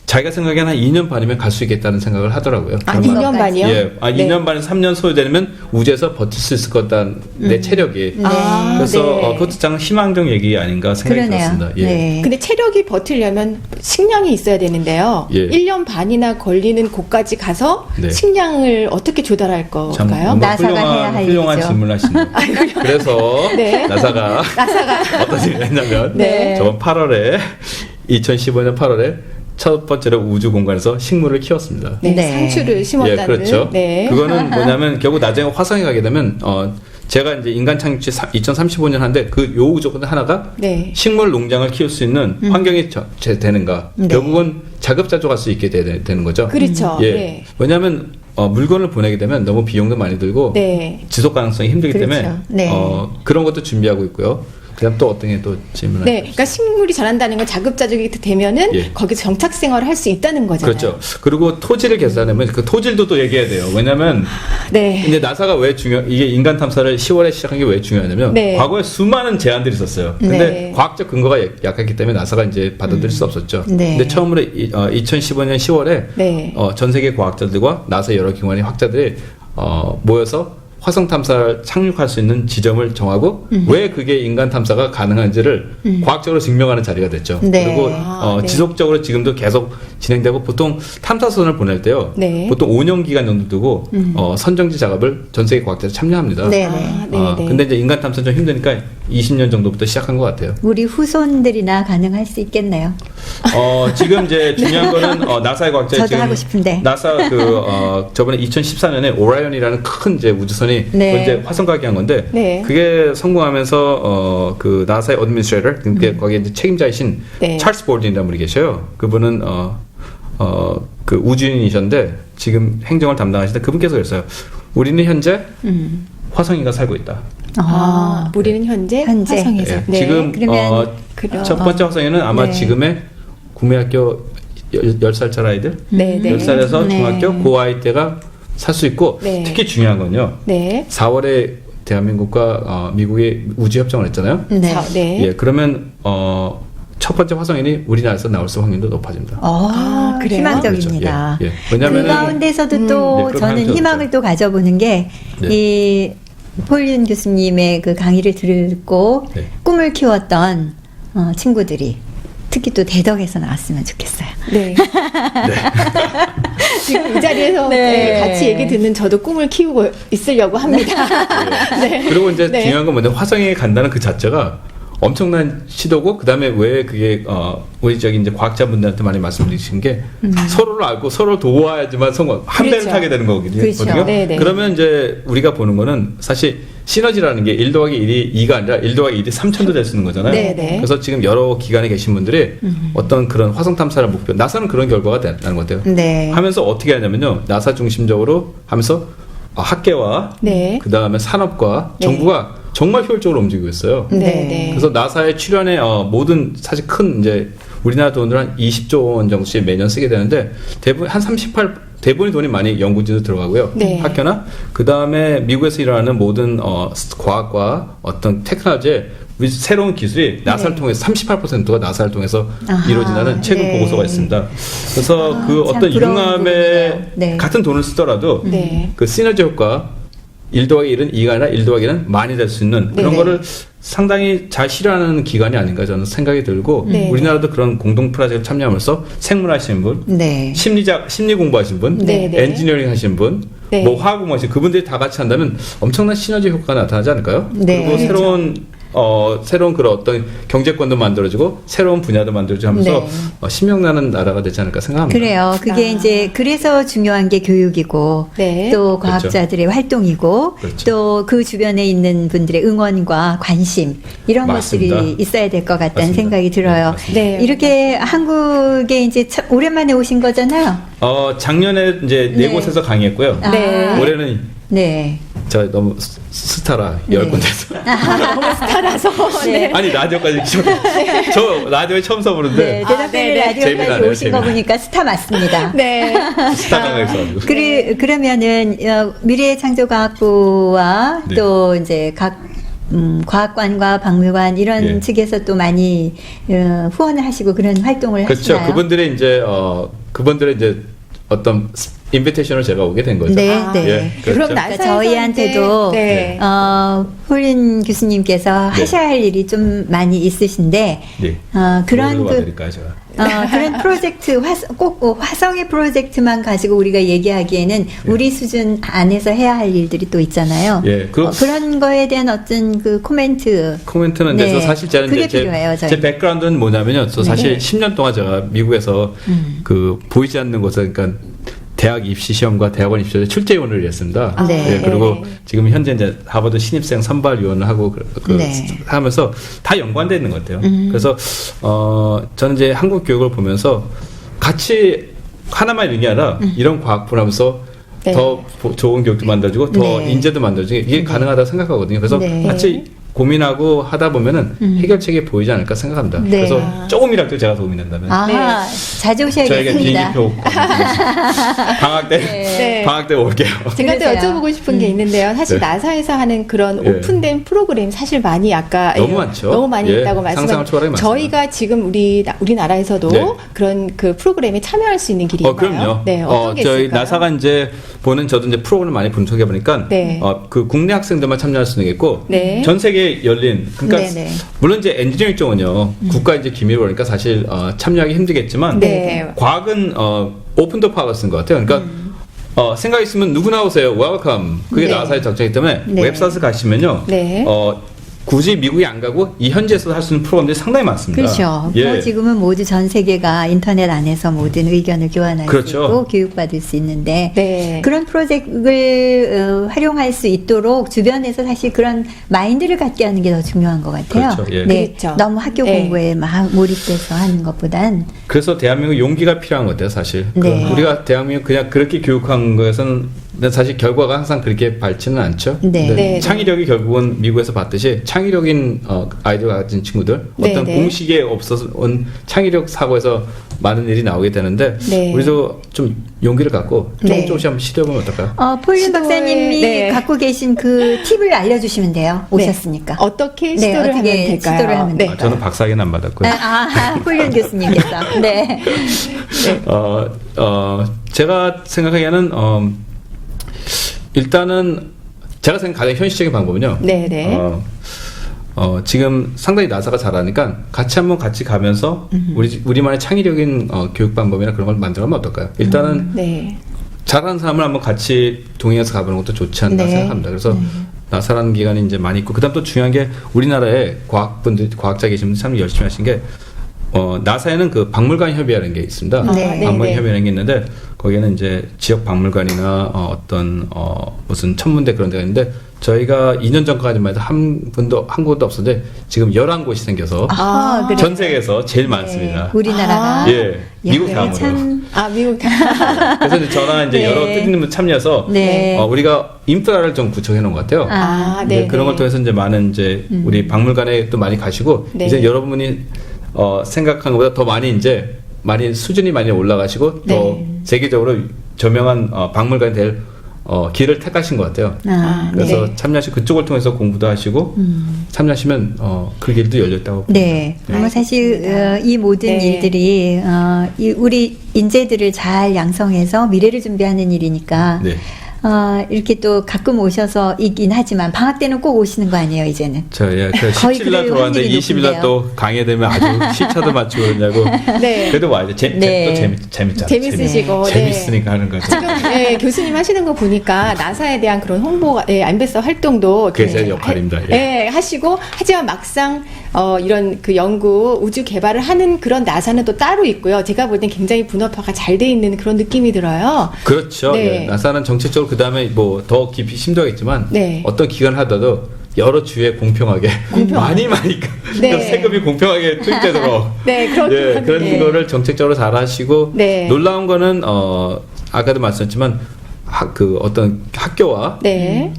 C: 자기가 생각에는 한 2년 반이면 갈 수 있겠다는 생각을 하더라고요.
B: 아,
C: 그런
B: 2년 반이요?
C: 예,
B: 네.
C: 2년 반에서 3년 소요되면 우주에서 버틸 수 있을 거다는 내 체력이.
B: 아,
C: 그래서
B: 네.
C: 그것도 참 희망적 얘기 아닌가 생각이
A: 그러네요.
C: 들었습니다. 예.
A: 네.
B: 근데 체력이 버티려면 식량이 있어야 되는데요.
C: 예.
B: 1년 반이나 걸리는 곳까지 가서
C: 네.
B: 식량을 어떻게 조달할
C: 참
B: 건가요?
C: 너무
A: 나사가 해야 할
C: 훌륭한
A: 일이죠.
C: 질문을 하시네요. 그래서
B: 네.
C: 나사가 어떤 일을 했냐면
B: 네.
C: 저번 8월에 2015년 8월에 첫 번째로 우주 공간에서 식물을 키웠습니다.
B: 네,
A: 네.
B: 상추를 심었다는.
C: 예, 그렇죠.
B: 네.
C: 그거는 뭐냐면 결국 나중에 화성에 가게 되면 제가 이제 인간 착륙지 2035년 하는데 그 요구 조건 하나가
B: 네.
C: 식물 농장을 키울 수 있는 환경이 되는가.
A: 네.
C: 결국은 자급자족할 수 있게 되는 거죠.
B: 그렇죠.
C: 예.
B: 네.
C: 왜냐하면 물건을 보내게 되면 너무 비용도 많이 들고
B: 네.
C: 지속 가능성이 힘들기
A: 그렇죠.
C: 때문에
A: 네.
C: 그런 것도 준비하고 있고요. 그다음 또 어떤 게 또 질문을
B: 네, 그러니까 식물이 자란다는 건 자급자족이 되면은
C: 예.
B: 거기서 정착 생활을 할 수 있다는 거잖아요.
C: 그렇죠. 그리고 토지를 계산하면 그 토질도 또 얘기해야 돼요. 왜냐하면
B: 네.
C: 근데 나사가 왜 이게 인간 탐사를 10월에 시작한 게 왜 중요하냐면
B: 네.
C: 과거에 수많은 제안들이 있었어요. 근데
B: 네.
C: 과학적 근거가 약했기 때문에 나사가 이제 받아들일 수 없었죠.
A: 네.
C: 근데 처음으로 2015년 10월에
B: 네.
C: 전 세계 과학자들과 나사 여러 기관의 학자들이 모여서 화성 탐사를 착륙할 수 있는 지점을 정하고 왜 그게 인간 탐사가 가능한지를 과학적으로 증명하는 자리가 됐죠.
A: 네.
C: 그리고
B: 네.
C: 지속적으로 지금도 계속 진행되고 보통 탐사선을 보낼 때요.
B: 네.
C: 보통 5년 기간 정도 두고 선정지 작업을 전 세계 과학자들이 참여합니다.
A: 네.
B: 아, 네, 네.
C: 근데 이제 인간 탐사는 좀 힘드니까 20년 정도부터 시작한 것 같아요.
A: 우리 후손들이나 가능할 수 있겠네요.
C: 지금 이제 중요한 거는 나사의 과학자들이
A: 저도
C: 지금
A: 하고 싶은데.
C: 나사 저번에 2014년에 오라이언이라는 큰 이제 우주선이
A: 네.
C: 그건 이제 화성 가게 한 건데
B: 네.
C: 그게 성공하면서 그 나사의 어드미니스트레이터 그러니까 거기에 이제 책임자이신
B: 네.
C: 찰스 볼든이라는 분이 계셔요. 그분은 그 우주인이셨는데 지금 행정을 담당하시는데 그분께서 그랬어요. 우리는 현재 화성인가 살고 있다.
B: 아, 우리는 현재 화성에서.
C: 예,
B: 네.
C: 지금
A: 그러면
C: 첫 번째 화성에는 아마
A: 네.
C: 지금의 국민학교 10살짜리 아이들
B: 네, 네.
C: 10살에서
A: 네.
C: 중학교 고 아이 때가 살 수 있고
B: 네.
C: 특히 중요한 건요.
B: 네.
C: 4월에 대한민국과 미국이 우주 협정을 했잖아요.
A: 네.
B: 네.
C: 예, 그러면 첫 번째 화성인이 우리나라에서 나올 수 확률도 높아집니다.
A: 아,
B: 그래요?
A: 희망적입니다.
C: 그렇죠. 예, 예.
A: 그
C: 왜냐면은
A: 가운데서도 또
C: 네, 그런
A: 저는
C: 하나도
A: 희망을
C: 없죠.
A: 또 가져보는 게
C: 네.
A: 이 폴윤 교수님의 그 강의를 듣고
C: 네.
A: 꿈을 키웠던 친구들이 특히 또 대덕에서 나왔으면 좋겠어요.
B: 네. 지금 이 자리에서
A: 네.
B: 네, 같이 얘기 듣는 저도 꿈을 키우고 있으려고 합니다. 네.
C: 그리고 이제
B: 네.
C: 중요한 건 뭐냐 화성에 간다는 그 자체가 엄청난 시도고 그다음에 왜 그게 우리 저기 이제 과학자분들한테 많이 말씀드리신 게 서로를 알고 서로를 도와야지만 성공 한 배를
B: 그렇죠.
C: 타게 되는 거거든요.
A: 그렇죠.
B: 네네.
C: 그러면 이제 우리가 보는 거는 사실 시너지라는 게 1 더하기 1이 2가 아니라 1 더하기 1이 3천도 될 수 있는 거잖아요.
B: 네네.
C: 그래서 지금 여러 기관에 계신 분들이 어떤 그런 화성 탐사를 목표, 나사는 그런 결과가 나는 것 같아요.
A: 네.
C: 하면서 어떻게 하냐면요, 나사 중심적으로 하면서 학계와
B: 네.
C: 그 다음에 산업과
B: 네.
C: 정부가 정말 효율적으로 움직이고 있어요.
B: 네.
C: 그래서 나사의 출연에 모든 사실 큰 이제 우리나라 돈으로 한 20조 원 정도씩 매년 쓰게 되는데 대부분 한 38, 대부분의 돈이 많이 연구진으로 들어가고요.
B: 네.
C: 학교나 그 다음에 미국에서 일어나는 모든 과학과 어떤 테크놀로지의 새로운 기술이 나사를
B: 네.
C: 통해서 38%가 나사를 통해서
A: 아하,
C: 이루어진다는 최근
A: 네.
C: 보고서가 있습니다. 그래서 그
A: 참
C: 어떤
A: 부러운
C: 융합에
A: 부분이네요. 네.
C: 같은 돈을 쓰더라도
B: 네.
C: 그 시너지 효과 1 더하기 1은 2가 아니라 1 더하기 1은 많이 될 수 있는 그런
B: 네네.
C: 거를 상당히 잘 실현하는 기관이 아닌가 저는 생각이 들고
B: 네.
C: 우리나라도 그런 공동 프로젝트 참여하면서 생물하시는 분,
A: 네.
C: 심리 공부하신 분,
B: 네, 네.
C: 엔지니어링 하시는 분,
B: 네.
C: 뭐 화학 공부하신 그분들이 다 같이 한다면 엄청난 시너지 효과가 나타나지 않을까요?
A: 네.
C: 그리고
A: 그렇죠.
C: 새로운 그런 어떤 경제권도 만들어지고 새로운 분야도 만들어지고 하면서
A: 네.
C: 신명나는 나라가 되지 않을까 생각합니다.
A: 그래요. 그게 이제 그래서 중요한 게 교육이고
B: 네.
A: 또 과학자들의 활동이고
C: 그렇죠.
A: 또 그 주변에 있는 분들의 응원과 관심 이런
C: 맞습니다.
A: 것들이 있어야 될 것 같다는
C: 맞습니다.
A: 생각이 들어요.
C: 맞습니다.
B: 네.
A: 이렇게 한국에 이제 오랜만에 오신 거잖아요.
C: 작년에 이제 네
A: 네.
C: 곳에서 강의했고요.
B: 네.
C: 올해는
A: 네.
C: 저 너무 스타라 열 군데서
B: 너무 스타라서. 네.
C: 아니 라디오까지 저 라디오에 처음 써보는데
A: 네. 대답변의
B: 네, 네.
A: 라디오까지
C: 재미나네요,
A: 오신 거
C: 재미나.
A: 보니까 스타 맞습니다.
B: 네.
C: 스타 강의에서
A: 그러면은 미래창조과학부와
C: 네.
A: 또 이제 각 과학관과 박물관 이런
C: 예.
A: 측에서 또 많이 후원을 하시고 그런 활동을
C: 그렇죠.
A: 하시나요?
C: 그분들의 이제 어떤 인비테이션을 제가 오게 된 거죠.
A: 네,
B: 아,
A: 네.
C: 예,
B: 그럼
C: 그렇죠.
B: 나사에서
A: 저희한테도
B: 이제, 네.
A: 홀린 교수님께서
C: 네.
A: 하셔야 할 일이 좀 많이 있으신데
C: 네.
A: 그런
C: 뭘로
A: 그
C: 봐드릴까요, 제가?
A: 그런 프로젝트 꼭 화성의 프로젝트만 가지고 우리가 얘기하기에는 우리 수준 안에서 해야 할 일들이 또 있잖아요.
C: 예,
A: 그런 거에 대한 어떤 그
C: 코멘트는
A: 네.
C: 그래서 사실 저는
A: 그게
C: 이제
A: 필요해요,
C: 제
A: 저희.
C: 백그라운드는 뭐냐면요. 저 사실
A: 네.
C: 10년 동안 제가 미국에서 그 보이지 않는 곳에 그러니까 대학 입시 시험과 대학원 입시 시험에 출제위원을 했습니다.
A: 아, 네.
C: 예, 그리고
B: 네.
C: 지금 현재 이제 하버드 신입생 선발위원을 하고
A: 네.
C: 하면서 다 연관되어 있는 것 같아요. 그래서 저는 이제 한국 교육을 보면서 같이 하나만 있는 게 아니라 이런 과학부를 하면서
B: 네.
C: 더 좋은 교육도 만들어지고 더
A: 네.
C: 인재도 만들어지고 이게 가능하다고 생각하거든요. 그래서
A: 네.
C: 같이 고민하고 하다 보면은 해결책이 보이지 않을까 생각합니다.
A: 네.
C: 그래서 조금이라도 제가 도움이 된다면
A: 자주
C: 저에게
A: 오셔야겠습니다.
C: 비행기표 방학 때
B: 네.
C: 방학 때 올게요.
B: 제가 또
A: 그러세요.
B: 여쭤보고 싶은 게 있는데요. 사실
C: 네.
B: 나사에서 하는 그런
C: 예.
B: 오픈된 프로그램 사실 많이 아까
C: 너무 많죠.
B: 너무 많이
C: 예.
B: 있다고
C: 상상을 초월하게
B: 말씀하셨는데
C: 많습니다.
B: 저희가 지금 우리나라에서도
C: 네.
B: 그런 그 프로그램에 참여할 수 있는 길이 있나요?
C: 그럼요.
B: 네, 어떤 게
C: 저희
B: 있을까요?
C: 나사가 이제 보는 저도 이제 프로그램을 많이 분석해 보니까
B: 네.
C: 그 국내 학생들만 참여할 수 있는 게 있고
B: 네.
C: 전 세계 열린 그러니까
A: 네네.
C: 물론 이제 엔지니어링 쪽은요 국가 이제 기밀 그러니까 사실 참여하기 힘들겠지만
B: 네.
C: 과학은 오픈도 파워가 쓴 것 같아요. 그러니까 생각 있으면 누구나 오세요. 웰컴. 그게
A: 네.
C: 나사의 적정이기 때문에
A: 네.
C: 웹사이트 가시면요.
B: 네.
C: 굳이 미국에 안 가고 이 현지에서 할 수 있는 프로그램들이 상당히 많습니다.
A: 그렇죠.
C: 예.
A: 뭐 지금은 모두 전 세계가 인터넷 안에서 모든 의견을 교환할
C: 그렇죠.
A: 수 있고 교육받을 수 있는데
B: 네.
A: 그런 프로젝트를 활용할 수 있도록 주변에서 사실 그런 마인드를 갖게 하는 게 더 중요한 것 같아요.
C: 그렇죠. 예.
A: 네,
B: 그렇죠.
A: 너무 학교
B: 네.
A: 공부에 막 몰입돼서 하는 것보단
C: 그래서 대한민국 용기가 필요한 것 같아요, 사실.
A: 네.
C: 우리가 대한민국 그냥 그렇게 교육한 것은 사실 결과가 항상 그렇게 밝지는 않죠.
A: 네.
C: 근데
B: 네.
C: 창의력이 결국은 미국에서 봤듯이 창의력인 아이디어가 가진 친구들
B: 네,
C: 어떤
B: 네.
C: 공식에 없어서 온 창의력 사고에서 많은 일이 나오게 되는데
B: 네.
C: 우리도 좀 용기를 갖고
A: 네.
C: 조금씩 한번 시도해보면 어떨까요?
A: 폴린
B: 시도에-
A: 박사님이
B: 네.
A: 갖고 계신 그 팁을 알려주시면 돼요. 오셨으니까.
B: 어떻게
A: 네,
B: 시도를
A: 어떻게
B: 하면 될까요?
A: 시도를 하면
B: 네.
A: 될까요?
C: 저는 박사학위는 안 받았고요.
A: 폴린 교수님께서. 네.
C: 제가 생각하기에는 일단은 제가 생각 가장 현실적인 방법은요.
B: 네, 네.
C: 지금 상당히 나사가 잘하니까 같이 가면서 우리만의 창의력인 교육 방법이나 그런 걸 만들어보면 어떨까요? 일단은
B: 네.
C: 잘하는 사람을 한번 같이 동행해서 가보는 것도 좋지 않나
A: 네.
C: 생각합니다. 그래서 나사라는 기관이 이제 많이 있고, 그다음 또 중요한 게 우리나라에 과학자 계신 분들 참 열심히 하신 게 나사에는 그 박물관 협의회라는 게 있습니다.
A: 네.
C: 박물관
B: 네.
C: 협의회라는 게 있는데 거기에는 이제 지역 박물관이나 어떤 무슨 천문대 그런 데가 있는데 저희가 2년 전까지만 해도 한 곳도 없었는데 지금 11곳이 생겨서
A: 그래요?
C: 전 세계에서 제일 많습니다.
A: 우리나라가
C: 예, 미국
A: 야,
C: 다음으로.
B: 참, 미국.
C: 그래서 이제 저랑 이제
A: 네.
C: 여러 뜻있는 참여해서
A: 네.
C: 우리가 인프라를 좀 구축해 놓은 것 같아요.
B: 네.
C: 그런 걸 통해서 이제 많은 이제 우리 박물관에 또 많이 가시고
B: 네.
C: 이제 여러분이 생각한 것보다 더 많이 이제 수준이 많이 올라가시고 더
B: 네.
C: 세계적으로 저명한 박물관이 될 길을 택하신 것 같아요. 그래서
B: 네.
C: 참여하시고 그쪽을 통해서 공부도 하시고 참여하시면 그 길도 열려 있다고.
A: 네. 뭐 사실 이 모든
B: 네.
A: 일들이 우리 인재들을 잘 양성해서 미래를 준비하는 일이니까
C: 네.
A: 이렇게 또 가끔 오셔서 있긴 하지만 방학 때는 꼭 오시는 거 아니에요, 이제는?
C: 그
A: 거의
C: 17일 날
A: 그럴
C: 들어왔는데
A: 확률이
C: 20일 날 또 강의되면 아주 시차도 맞추고 그러냐고.
B: 네.
C: 그래도 와야죠.
A: 네.
C: 또 재밌잖아요.
B: 재밌으시고, 네.
C: 재밌으니까 하는 거죠.
B: 지금 교수님 하시는 거 보니까 나사에 대한 그런 홍보, 엠베서 활동도
C: 그게 제 역할입니다.
B: 하시고 하지만 막상 이런 그 연구 우주 개발을 하는 그런 나사는 또 따로 있고요. 제가 볼 땐 굉장히 분업화가 잘 돼 있는 그런 느낌이 들어요.
C: 그렇죠.
B: 네.
C: 예. 나사는 정책적으로 그 다음에 뭐 더 깊이 심도하겠지만
B: 네.
C: 어떤 기관을 하더라도 여러 주에 공평하게 많이
B: 네.
C: 세금이 공평하게 투입되도록
B: 네,
C: 그런
B: 네.
C: 거를 정책적으로 잘 하시고
B: 네.
C: 놀라운 거는 아까도 말씀했지만 그 어떤 학교와
B: 네.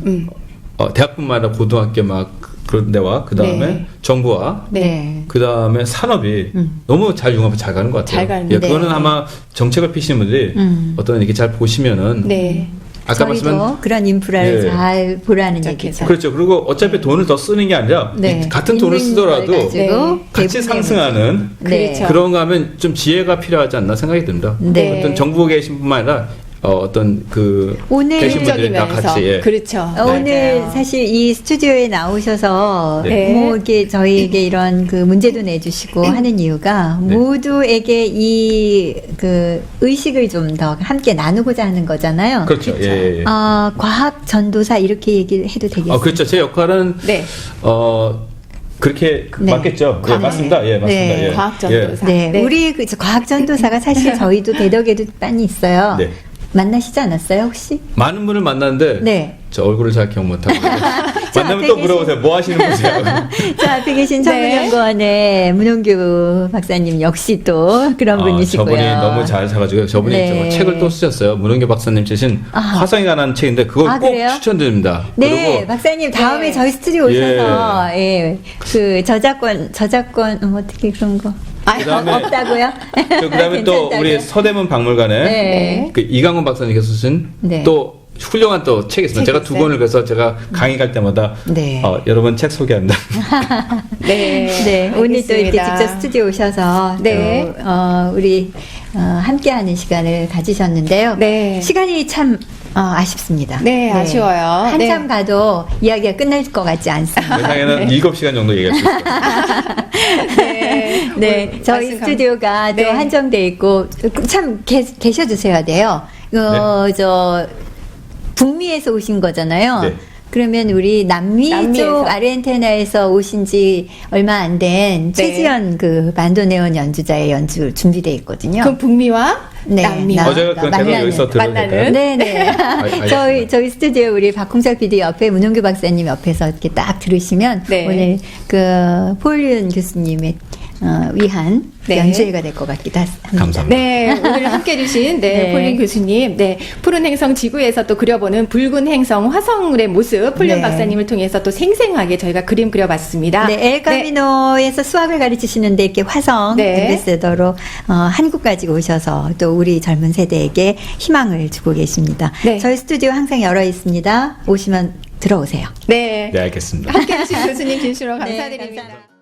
C: 대학뿐만 아니라 고등학교 막 그런 데와 그 다음에
B: 네.
C: 정부와
B: 네.
C: 그 다음에 산업이 너무 잘 융합해 잘 가는 것 같아요.
B: 잘 가는데.
C: 그거는 아마 정책을 피시는 분들이 어떤 이렇게 잘 보시면은
B: 네.
C: 아까
A: 저희도
C: 말씀한
A: 그런 인프라를
C: 예.
A: 잘 보라는
B: 시작해서.
A: 얘기죠.
C: 그렇죠. 그리고 어차피 돈을 더 쓰는 게 아니라
A: 네.
C: 같은 돈을
A: 있는
C: 쓰더라도
A: 걸 가지고
B: 네.
C: 같이
A: 대부분의
C: 상승하는
A: 네.
B: 그렇죠.
C: 그런 거 하면 좀 지혜가 필요하지 않나 생각이 듭니다.
A: 네.
C: 어떤 정부에 계신 분만 아니라 어떤 그
A: 오늘
C: 계신 분들이 다
B: 적이면서
C: 같이 예.
B: 그렇죠.
A: 오늘
B: 맞아요.
A: 사실 이 스튜디오에 나오셔서
B: 네.
A: 뭐 이렇게 저희에게 이런 그 문제도 내주시고 하는 이유가
C: 네.
A: 모두에게 이 그 의식을 좀 더 함께 나누고자 하는 거잖아요.
C: 그렇죠. 예, 예.
A: 과학 전도사 이렇게 얘기를 해도 되겠어요?
C: 그렇죠. 제 역할은
B: 네.
C: 그렇게
A: 네.
C: 맞겠죠. 예,
A: 과학-
C: 맞습니다. 예, 맞습니다.
A: 네.
C: 예.
B: 과학 전도사.
A: 네,
B: 네.
A: 우리 그 과학 전도사가 사실 저희도 대덕에도 많이 있어요.
C: 네.
A: 만나시지 않았어요, 혹시?
C: 많은 분을 만났는데
A: 네.
C: 저 얼굴을 잘 기억 못하고
A: 저
C: 만나면
A: 앞에
C: 또 물어보세요. 뭐 하시는 분이세요?
A: 저 앞에 계신
B: 네.
A: 천문연구원의 문홍규 박사님 역시 또 그런 분이시고요.
C: 저분이 너무 잘 사가지고 저분이
A: 네.
C: 저 책을 또 쓰셨어요. 문홍규 박사님 쓰신 화성에 관한 책인데 그걸 꼭
A: 그래요?
C: 추천드립니다.
A: 네,
C: 그리고
A: 박사님 다음에
B: 네.
A: 저희 스튜디오 오셔서 그 저작권 어떻게 그런 거
C: 그다음에
A: 없다고요?
C: 그다음에 또
A: 괜찮다고요?
C: 우리 서대문 박물관에
A: 네.
C: 그 이강원 박사님께서 쓰신
A: 네.
C: 또 훌륭한 또 책이 있습니다.
B: 책
C: 제가 두
B: 있어요?
C: 권을 그래서 제가 강의 갈 때마다
A: 네.
C: 여러분 책 소개합니다.
B: 네.
A: 네, 오늘 또 이렇게
B: 알겠습니다.
A: 직접 스튜디오 오셔서
B: 네.
A: 또 우리 함께하는 시간을 가지셨는데요.
B: 네.
A: 시간이 참 아쉽습니다.
B: 네, 아쉬워요.
A: 한참
B: 네.
A: 가도 이야기가 끝날 것 같지 않습니다.
C: 세상에는 7시간 정도 얘기할 수 있어요.
B: 네.
A: 네,
B: 오늘
A: 저희
B: 말씀
A: 스튜디오가 또
B: 네.
A: 한정돼 있고 참 계셔주셔야 돼요. 저 북미에서 오신 거잖아요.
C: 네.
A: 그러면 우리 남미
B: 남미에서.
A: 쪽 아르헨티나에서 오신 지 얼마 안 된
B: 네.
A: 최지연 그 반도네온 연주자의 연주 준비돼 있거든요.
B: 그럼 북미와
A: 네,
B: 남미.
A: 나-
C: 제가 그럼 대화 여기서 들어도
B: 만나는.
C: 될까요?
A: 네네.
C: 알겠습니다.
A: 저희 스튜디오 우리 박홍석 PD 옆에 문홍규 박사님 옆에서 이렇게 딱 들으시면
B: 네.
A: 오늘 그 폴륜 교수님의 위한
B: 네.
A: 연주회가 될 것 같기도 합니다.
C: 감사합니다.
B: 네, 오늘 함께 해주신
A: 네.
B: 폴린 교수님, 푸른 행성 지구에서 또 그려보는 붉은 행성 화성의 모습, 폴린
A: 네.
B: 박사님을 통해서 또 생생하게 저희가 그림 그려봤습니다.
A: 네, 엘카미노에서 수학을 가르치시는데 이렇게 화성
B: 네.
A: 엠베서더로 한국까지 오셔서 또 우리 젊은 세대에게 희망을 주고 계십니다.
B: 네.
A: 저희 스튜디오 항상 열어 있습니다. 오시면 들어오세요.
B: 네.
C: 네, 알겠습니다.
B: 함께 해주신 교수님 진심으로
A: 네,
B: 감사드립니다.
A: 감사합니다.